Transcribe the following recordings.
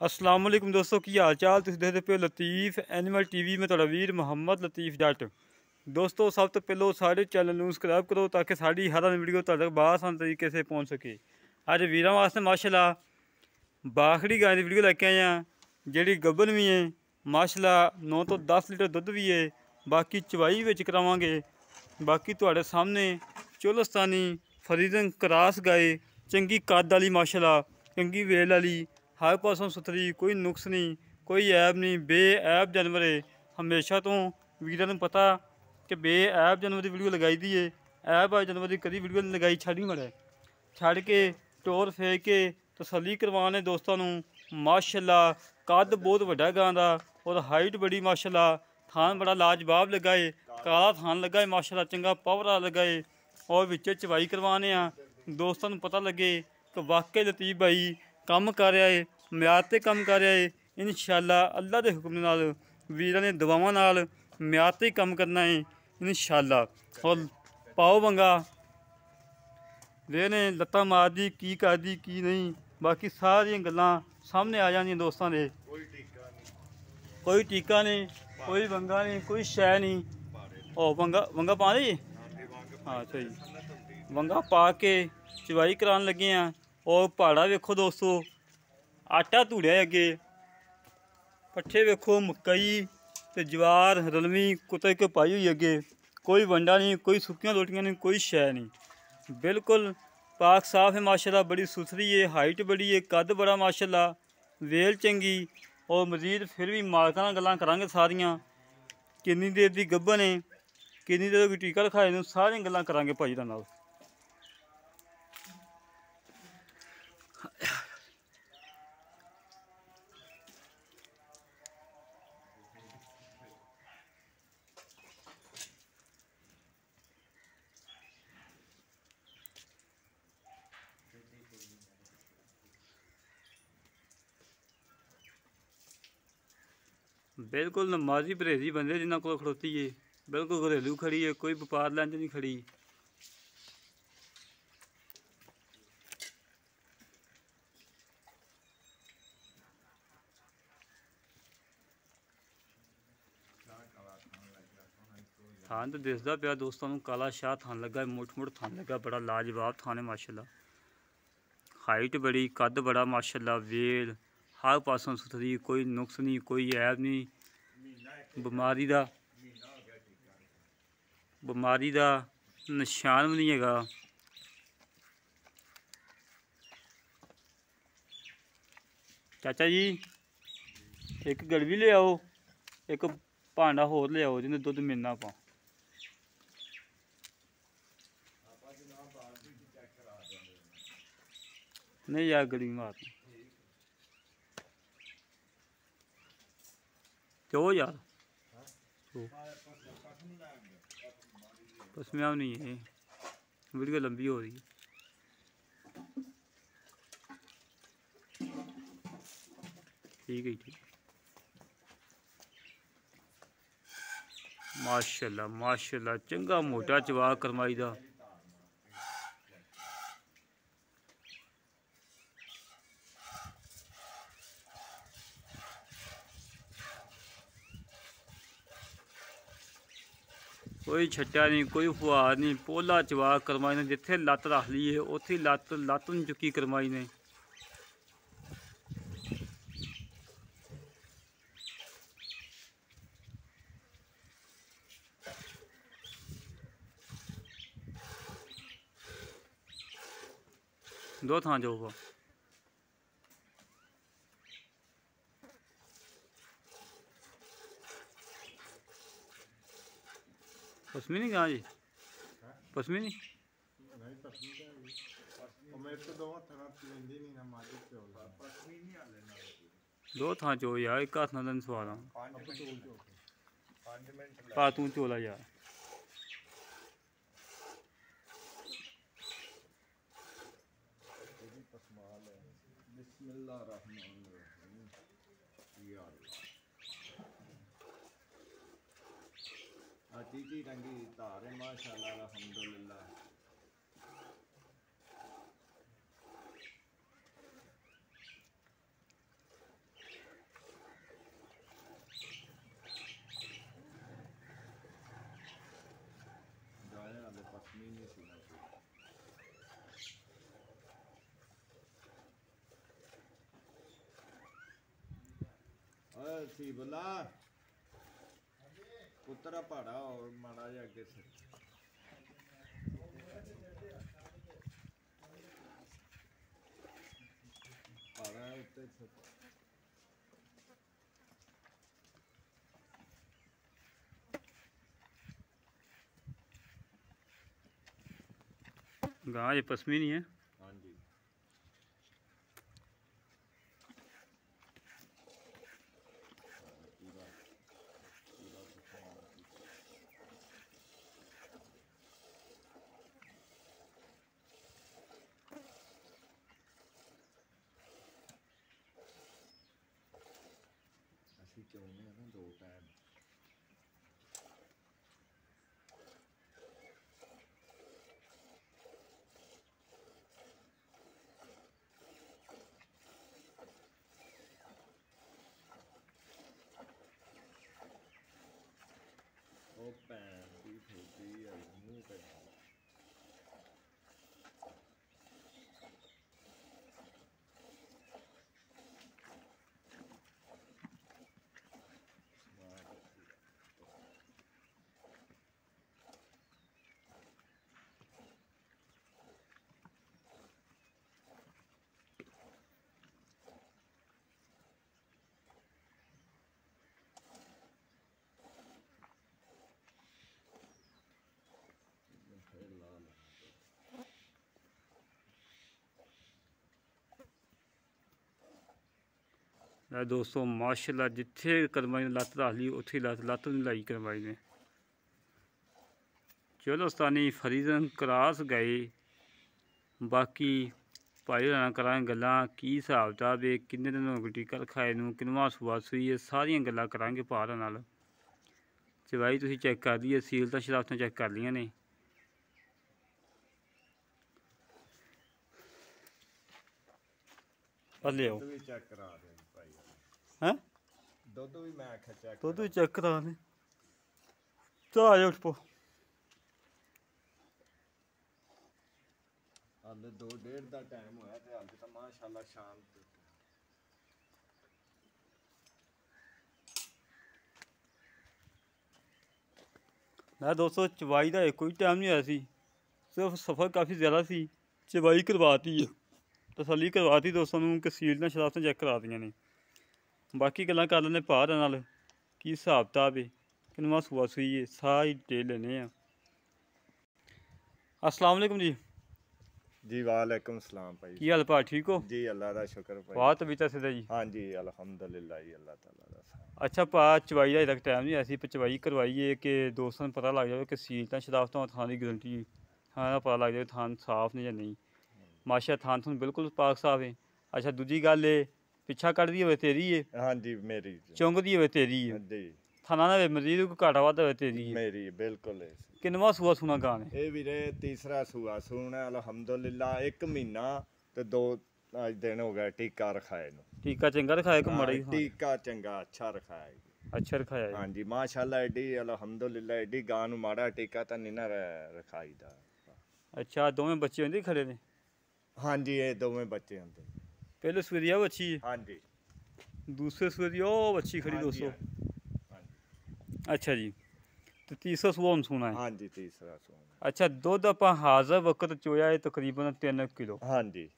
अस्सलाम वालेकुम दोस्तों की हाल चाल। तुम देखते पे लतीफ़ एनिमल टीवी में तुहाडा वीर मुहम्मद लतीफ़ जट। दोस्तों सब तो पहलो सारे चैनल नूं सबसक्राइब करो ताकि साड़ी हर वीडियो तुहाडे तक आसान तरीके से पहुँच सके। अज वीरां वास्ते माशाल्लाह बाखड़ी गाय की वीडियो लेके आए हैं जिहड़ी गब्बन भी है माशाल्लाह 9 तो 10 लीटर दुध भी है। बाकी चवाई विच करावांगे। बाकी तुहाडे सामने चोलस्तानी फरीदन क्रॉस गाय चंगी कद वाली माशाल्लाह चंगी वेल वाली हर पासों सुथरी कोई नुक्स नहीं कोई ऐब नहीं बेऐब जानवर है। हमेशा तो वीरां नूं पता कि बेऐब जानवर की वीडियो लगाई दी है। ऐब वाले जानवर की कभी वीडियो नहीं लगाई। छड़ी मड़े छड़ के टोर फेंक के तसल्ली करवाने दोस्तों नूं। माशाल्लाह कद बहुत वड्डा गां दा और हाइट बड़ी माशाल्लाह। थान बड़ा लाजवाब लगा है काला थान लगा है माशाल्लाह चंगा पावर लगा है। और विच चवाई करवाने दोस्तों नूं पता लगे कि वाकई लतीफ़ भाई काम कर रहा है म्याद ते काम कर रहा है। इंशाअल्लाह अल्लाह के हुक्म नाल वीरां ने दुआवां नाल म्याद ते काम करना है इंशाअल्लाह। और पाओ वंगा वेने लत्तां मारदी की करदी की नहीं बाकी सारियां गल्लां सामने आ जांदियां दोस्तों ने। कोई टीका नहीं कोई वंगा नहीं कोई शै नहीं। और वंगा वंगा पा दे हाँ सही वंगा पा के चवाई करान लगे हैं। और पहाड़ा वेखो दोस्तों आटा धूड़िया अगे पट्ठे वेखो मकई ते जवार रलवी कुतै के पाई हुई अगे। कोई वंडा नहीं कोई सुक्कियां रोटियां नहीं कोई शै नहीं बिल्कुल पाक साफ है माशाल्लाह। बड़ी सुथरी है हाइट बड़ी है कद बड़ा माशाल्लाह वेल चंगी। और मजीद फिर भी मालकां नाल गल्लां करांगे सारियां किन्नी देर दी गब्बन है किन्नी देर कोई टीका रखाए ने सारियां गल्लां करांगे भाई दा नाल। बिल्कुल नमाजी परहेजी बंदे जिन्हों को खड़ोती है बिल्कुल घरेलू खड़ी है कोई व्यापार लैंज नहीं खड़ी। थान तो दिसदा पिया दोस्तों नूं काला शाह थान लगा मुठ मुठ थान लगा बड़ा लाजवाब थान है माशाल्लाह। हाइट बड़ी कद बड़ा माशाल्लाह वेल हर पासों सुथरी कोई नुक्स नहीं कोई ऐब नहीं बमारी दा निशान भी नहीं हैगा। चाचा जी एक गड़वी ले आओ एक भांडा होर ले आओ जिन्हें दुध मिलना आप। नहीं यार गड़वी मार क्यों यार पसमिया नहीं है वीडियो लंबी हो रही है। ठीक है ठीक माशाल्लाह माशाल्लाह चंगा मोटा चवा करमाई दा। कोई छट्टा नहीं कोई फुहार नहीं पोला चवा करमाई ने जिथे लत्त रख ली है उत्थे लत्त नहीं चुकी करमाई ने। दो थां जाऊगा पसमी नहीं कहाँ जी पसमी नहीं दो थां चो यार एक हाथ नाल सवाल पा तू चोला यार। तीजी रंगी धार है माशाल्लाह अल्हम्दुलिल्लाह। ਸੀ ਬੁਲਾ ਪੁੱਤਰਾ ਪਹਾੜਾ ਔਰ ਮਾੜਾ ਜਿਹਾ ਅੱਗੇ ਸੇ ਪਹਾੜਾ ਉੱਤੇ गाय ये पश्मीनी नहीं है। हाँ जी ਅਸੀਂ ਚਾਹੁੰਦੇ ਹਾਂ ਨਾ 2 ਟਾਈਮ ਉਹ ਭੈਣ ਦੀ ਠੋਡੀ ਆ ਮੂੰਹ ਤੇ दोस्तों माशाल्लाह जिथे करमाई ने लत्त रख ली उत्थे लत्त नहीं लाई करमाई ने। चलो उस्तानी फरीदन क्रास गए बाकी भाई होना करा गल्लां की हिसाब किताब है किन्ने दिन हो गए टीका रखाए नूं किनवा सूआ सूई है सारियां गल्लां करांगे भारा नाल। चवाई तुसीं चैक कर ली सीलतां शराफतां चैक कर लियां ने। लियाओ ਦੁੱਧ ਵੀ ਚੈੱਕ ਕਰਾ ਦੇ ਭਾਈ हैं ਦੁੱਧ ਵੀ ਮੈਂ ਆਖਿਆ ਚੈੱਕ दुध भी चेक करा ने तो आ जाओ उठ ਹਾਲੇ 2:30 ਦਾ ਟਾਈਮ ਹੋਇਆ ਤੇ ਹਾਲੇ ਤਾਂ ਮਾਸ਼ਾਅੱਲਾ ਸ਼ਾਮ ਤੱਕ मैं दोस्तों चवाई का कोई टाइम नहीं आया सी सिर्फ सफ़र काफ़ी ज़्यादा सी चवाई करवाती है तसल्ली करवाती दोस्तों नूं कि सीलतां शराफतां चेक करा दियां ने। बाकी गल्लां कर लैंदे भार नाल की हिसाब किताब है किनवा सूआ सूई है सारी डिटेल लैने आ। अस्सलाम वालेकुम जी जी वालेकुम सलाम भाई की हाल भा ठीक हो जी अल्लाह का शुक्र भाई वाह तबीयत सिद्धा जी। हाँ जी अल्हम्दुलिल्लाह जी अल्लाह ताला दा अच्छा भा चवाई का तक टाइम नहीं ऐसी चवाई करवाइए कि दोस्तों को पता लग जाए कि सीलतां शराफतां थान की गारंटी थान का पता लग जाए थान साफ ने या नहीं। माशा थान थून बिल्कुल पाक साफ है। अच्छा दूजी गल है पिछा कढ़दी होवे तेरी है हाँ जी मेरी चुंगदी होवे तेरी है जी थाना ना मजीद कोई घाटा वाधा होवे तेरी है। मेरी बिल्कुल किनवा सूआ सुना गां है ये वीरे तीसरा सूआ सूना अल्हम्दुलिल्लाह 1 महीना ते 2 दिन हो गए टीका रखाए नूं। टीका चंगा रखाया कि माड़ा ही टीका चंगा अच्छा रखाया है। अच्छा रखाया है। हाँ जी माशाल्लाह एडी अल्हम्दुलिल्लाह एडी गां नूं माड़ा टीका तां नहीं ना रखाईदा। अच्छा दोवें बच्चे होंदे खड़े ने हाँ जी ये दोवें बच्चे होंदे पहले सूरिया बच्ची है हाँ जी दूसरे सूरिया वो बच्ची खड़ी हाँ जी, दोस्तों। हाँ जी अच्छा जी तो तीसरा सूआ हुण सूना है। हाँ जी तीसरा सूना अच्छा दुध आपां हाज़र वक्त चोया है तकरीबन 3 किलो हाँ जी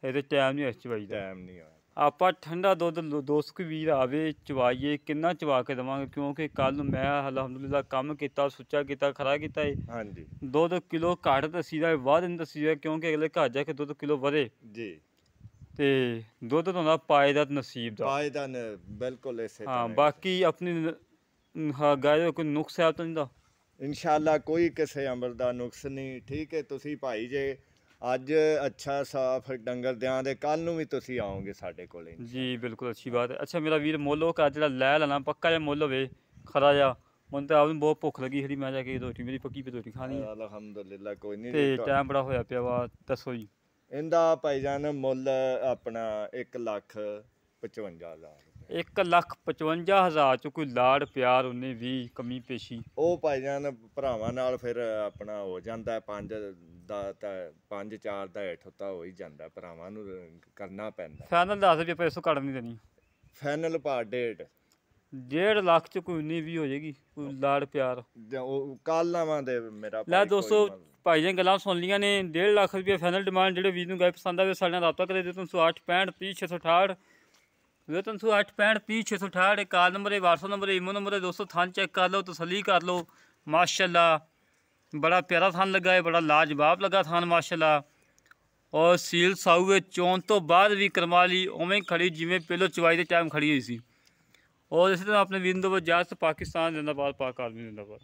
ਇਹਦੇ ਟਾਈਮ ਨਹੀਂ ਇਸ ਚਵਾਈ ਦਾ टाइम नहीं होया ਆਪਾਂ ਠੰਡਾ ਦੁੱਧ ਦੋਸਤ ਕੋਈ ਵੀਰ ਆਵੇ ਚਵਾਈਏ ਕਿੰਨਾ ਚਵਾ ਕੇ ਦੇਵਾਂਗੇ ਕਿਉਂਕਿ ਕੱਲ ਨੂੰ ਮੈਂ ਅਲਹਮਦੁਲਿਲਾ ਕੰਮ ਕੀਤਾ ਸੁੱਚਾ ਕੀਤਾ ਖਰਾ ਕੀਤਾ ਏ हाँ जी ਦੁੱਧ ਕਿਲੋ ਘੱਟ ਦੱਸੀਦਾ ਵੱਧ ਨਹੀਂ ਦੱਸੀਦਾ ਕਿਉਂਕਿ ਅਗਲੇ ਘਰ ਜਾ ਕੇ ਦੁੱਧ ਕਿਲੋ ਵਧੇ जी ਤੇ ਦੁੱਧ ਤੋਂ ਦਾ ਪਾਏਦਾ ਨਸੀਬ ਦਾ पायदान बिल्कुल ऐसे ਹਾਂ ਬਾਕੀ ਆਪਣੀ ਹਾਂ ਗਾਇ ਦਾ ਕੋਈ ਨੁਕਸ ਹੈ ਤਾਂ ਨਹੀਂ ਦਾ इंशाल्लाह कोई किसी अमल का नुक्स नहीं ठीक है तुसी भाई जे ਅੱਜ ਅੱਛਾ ਸਾਫ ਡੰਗਰ ਦਿਆਂ ਦੇ ਕੱਲ ਨੂੰ ਵੀ ਤੁਸੀਂ ਆਓਗੇ ਸਾਡੇ ਕੋਲੇ ਜੀ ਬਿਲਕੁਲ ਅੱਛੀ ਬਾਤ ਹੈ। ਅੱਛਾ ਮੇਰਾ ਵੀਰ ਮੁੱਲ ਉਹ ਕਰ ਜਿਹੜਾ ਲੈ ਲੈਣਾ ਪੱਕਾ ਜਿਹਾ ਮੁੱਲ ਹੋਵੇ ਖਰਾ ਜਿਹਾ ਮੈਨੂੰ ਤਾਂ ਆਪ ਨੂੰ ਬਹੁਤ ਭੁੱਖ ਲੱਗੀ ਖੜੀ ਮੈਂ ਜਾ ਕੇ ਰੋਟੀ ਮੇਰੀ ਪੱਕੀ ਪਈ ਰੋਟੀ ਖਾਣੀ ਹੈ ਅਲਹਮਦੁਲਿਲਾ ਕੋਈ ਨਹੀਂ ਤੇ ਟਾਈਮ ਬੜਾ ਹੋਇਆ ਪਿਆ ਵਾ ਦੱਸੋ ਜੀ। ਇਹਦਾ ਭਾਈਜਾਨ ਮੁੱਲ ਆਪਣਾ 1,55,000 1,55,000 ਚ ਕੋਈ ਲਾੜ ਪਿਆਰ ਉਹਨੇ ਵੀ ਕਮੀ ਪੇਸ਼ੀ ਉਹ ਭਾਈਜਾਨ ਭਰਾਵਾਂ ਨਾਲ ਫਿਰ ਆਪਣਾ ਹੋ ਜਾਂਦਾ 5 ਦਾ ਤਾਂ 5-4 ਦਾ ਹੇਠ ਤਾਂ ਹੋ ਹੀ ਜਾਂਦਾ ਭਰਾਵਾਂ ਨੂੰ ਕਰਨਾ ਪੈਂਦਾ। ਫਾਈਨਲ ਦੱਸ ਵੀ ਆਪਾਂ ਇਸੋਂ ਕੱਢ ਨਹੀਂ ਦੇਣੀ ਫਾਈਨਲ ਪਾ 1.5 1.5 ਲੱਖ ਚ ਕੋਈ 19-20 ਹੋ ਜਾਏਗੀ, ਕੋਈ ਲਾੜ ਪਿਆਰ। ਉਹ ਕੱਲ ਆਵਾਂ ਦੇ ਮੇਰਾ ਲੈ ਭਾਈ ਦੋਸਤੋ, ਕੋਈ ਭਾਈ ਦੀਆਂ ਗੱਲਾਂ ਸੁਣ ਲੀਆਂ ਨੇ। 1.5 ਲੱਖ ਰੁਪਏ ਫਾਈਨਲ ਡਿਮਾਂਡ। ਜਿਹੜੇ ਵੀਰ ਨੂੰ ਗਾਇ ਪਸੰਦ ਆਵੇ ਸਾਡੇ ਨਾਲ ਰਾਬਤਾ ਕਰੇ। 308 65 30 668, 308 65 30 668 ਕਾਲ ਨੰਬਰ ਹੈ, WhatsApp ਨੰਬਰ ਹੈ, ਈਮੋ ਨੰਬਰ ਹੈ। ਦੋਸਤੋ ਥਣ ਚੈੱਕ ਕਰ ਲਓ, ਤਸੱਲੀ ਕਰ ਲਓ। ਮਾਸ਼ਾਅੱਲਾ ਬੜਾ ਪਿਆਰਾ ਥਣ ਲੱਗਾ ਹੈ, ਬੜਾ ਲਾਜਵਾਬ ਲੱਗਾ ਥਣ ਮਾਸ਼ਾਅੱਲਾ। ਔਰ ਸੀਲ ਸਾਊ ਵਿੱਚ ਚੋਣ ਤੋਂ ਬਾਅਦ ਵੀ ਕਰਮਾਲੀ ਉਵੇਂ ਖੜੀ ਜਿਵੇਂ ਪਹਿਲੋਂ ਚਵਾਈ ਦੇ ਟਾਈਮ ਖੜੀ ਹੋਈ ਸੀ। ਔਰ ਇਸੇ ਤਰ੍ਹਾਂ ਆਪਣੇ ਵੀਰ ਨੂੰ ਇਜਾਜ਼ਤ। ਪਾਕਿਸਤਾਨ ਜ਼ਿੰਦਾਬਾਦ, ਪਾਕ ਆਰਮੀ ਜ਼ਿੰਦਾਬਾਦ।